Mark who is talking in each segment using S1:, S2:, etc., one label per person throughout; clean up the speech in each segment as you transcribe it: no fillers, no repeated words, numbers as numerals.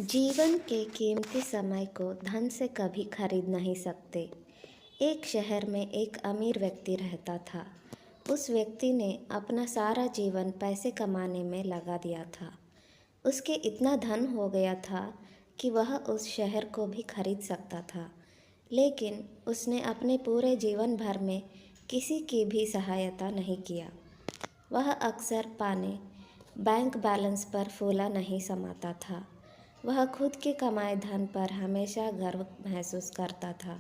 S1: जीवन के कीमती समय को धन से कभी खरीद नहीं सकते। एक शहर में एक अमीर व्यक्ति रहता था। उस व्यक्ति ने अपना सारा जीवन पैसे कमाने में लगा दिया था। उसके इतना धन हो गया था कि वह उस शहर को भी खरीद सकता था, लेकिन उसने अपने पूरे जीवन भर में किसी की भी सहायता नहीं किया। वह अक्सर पाने बैंक बैलेंस पर फूला नहीं समाता था। वह खुद के कमाए धन पर हमेशा गर्व महसूस करता था,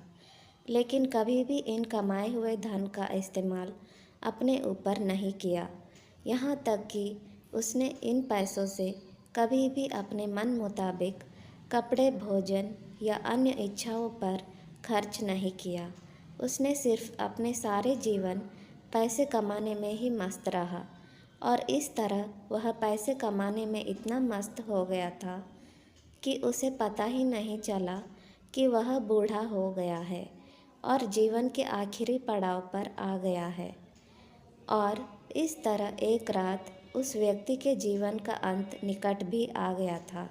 S1: लेकिन कभी भी इन कमाए हुए धन का इस्तेमाल अपने ऊपर नहीं किया। यहाँ तक कि उसने इन पैसों से कभी भी अपने मन मुताबिक कपड़े, भोजन या अन्य इच्छाओं पर खर्च नहीं किया। उसने सिर्फ अपने सारे जीवन पैसे कमाने में ही मस्त रहा, और इस तरह वह पैसे कमाने में इतना मस्त हो गया था कि उसे पता ही नहीं चला कि वह बूढ़ा हो गया है और जीवन के आखिरी पड़ाव पर आ गया है। और इस तरह एक रात उस व्यक्ति के जीवन का अंत निकट भी आ गया था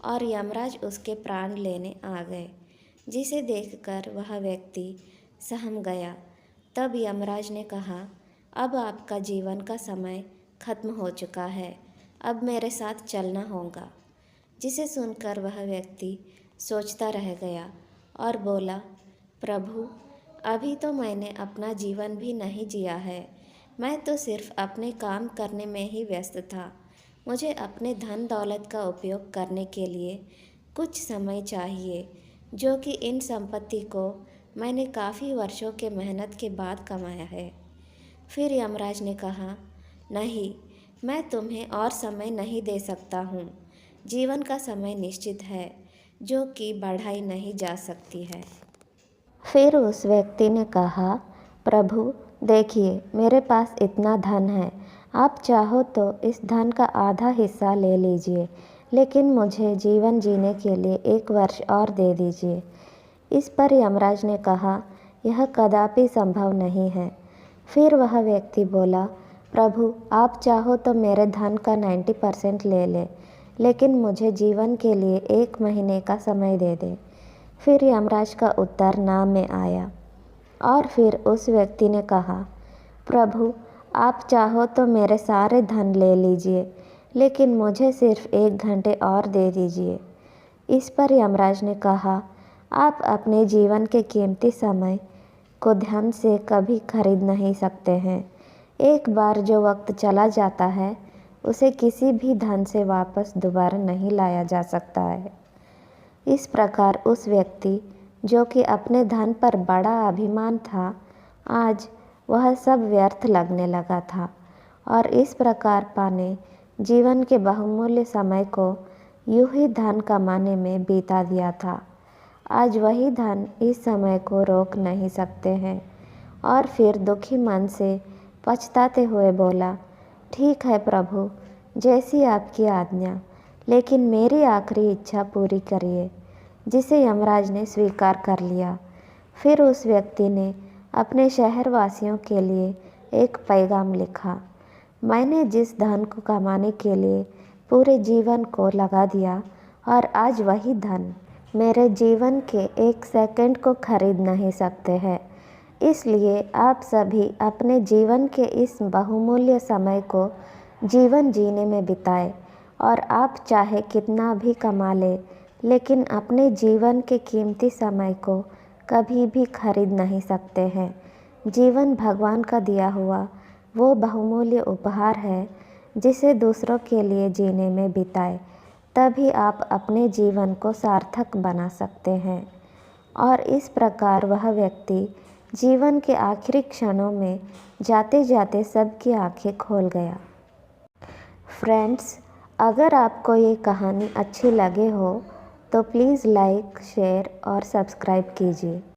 S1: और यमराज उसके प्राण लेने आ गए, जिसे देखकर वह व्यक्ति सहम गया। तब यमराज ने कहा, अब आपका जीवन का समय खत्म हो चुका है, अब मेरे साथ चलना होगा। जिसे सुनकर वह व्यक्ति सोचता रह गया और बोला, प्रभु, अभी तो मैंने अपना जीवन भी नहीं जिया है। मैं तो सिर्फ अपने काम करने में ही व्यस्त था। मुझे अपने धन दौलत का उपयोग करने के लिए कुछ समय चाहिए, जो कि इन संपत्ति को मैंने काफ़ी वर्षों के मेहनत के बाद कमाया है। फिर यमराज ने कहा, नहीं, मैं तुम्हें और समय नहीं दे सकता हूँ। जीवन का समय निश्चित है, जो कि बढ़ाई नहीं जा सकती है। फिर उस व्यक्ति ने कहा, प्रभु देखिए, मेरे पास इतना धन है, आप चाहो तो इस धन का आधा हिस्सा ले लीजिए, लेकिन मुझे जीवन जीने के लिए 1 वर्ष और दे दीजिए। इस पर यमराज ने कहा, यह कदापि संभव नहीं है। फिर वह व्यक्ति बोला, प्रभु आप चाहो तो मेरे धन का 90% ले लें, लेकिन मुझे जीवन के लिए 1 महीने का समय दे दे। फिर यमराज का उत्तर ना में आया। और फिर उस व्यक्ति ने कहा, प्रभु आप चाहो तो मेरे सारे धन ले लीजिए, लेकिन मुझे सिर्फ 1 घंटे और दे दीजिए। इस पर यमराज ने कहा, आप अपने जीवन के कीमती समय को धन से कभी खरीद नहीं सकते हैं। एक बार जो वक्त चला जाता है, उसे किसी भी धन से वापस दोबारा नहीं लाया जा सकता है। इस प्रकार उस व्यक्ति, जो कि अपने धन पर बड़ा अभिमान था, आज वह सब व्यर्थ लगने लगा था और इस प्रकार पाने जीवन के बहुमूल्य समय को यूं ही धन कमाने में बिता दिया था। आज वही धन इस समय को रोक नहीं सकते हैं। और फिर दुखी मन से पछताते हुए बोला, ठीक है प्रभु, जैसी आपकी आज्ञा, लेकिन मेरी आखिरी इच्छा पूरी करिए। जिसे यमराज ने स्वीकार कर लिया। फिर उस व्यक्ति ने अपने शहरवासियों के लिए एक पैगाम लिखा, मैंने जिस धन को कमाने के लिए पूरे जीवन को लगा दिया, और आज वही धन मेरे जीवन के 1 सेकंड को खरीद नहीं सकते हैं। इसलिए आप सभी अपने जीवन के इस बहुमूल्य समय को जीवन जीने में बिताएं, और आप चाहे कितना भी कमा लें, लेकिन अपने जीवन के कीमती समय को कभी भी खरीद नहीं सकते हैं। जीवन भगवान का दिया हुआ वो बहुमूल्य उपहार है, जिसे दूसरों के लिए जीने में बिताएं, तभी आप अपने जीवन को सार्थक बना सकते हैं। और इस प्रकार वह व्यक्ति जीवन के आखिरी क्षणों में जाते जाते सबकी आंखें खोल गया। फ्रेंड्स, अगर आपको ये कहानी अच्छी लगे हो तो प्लीज़ लाइक, शेयर और सब्सक्राइब कीजिए।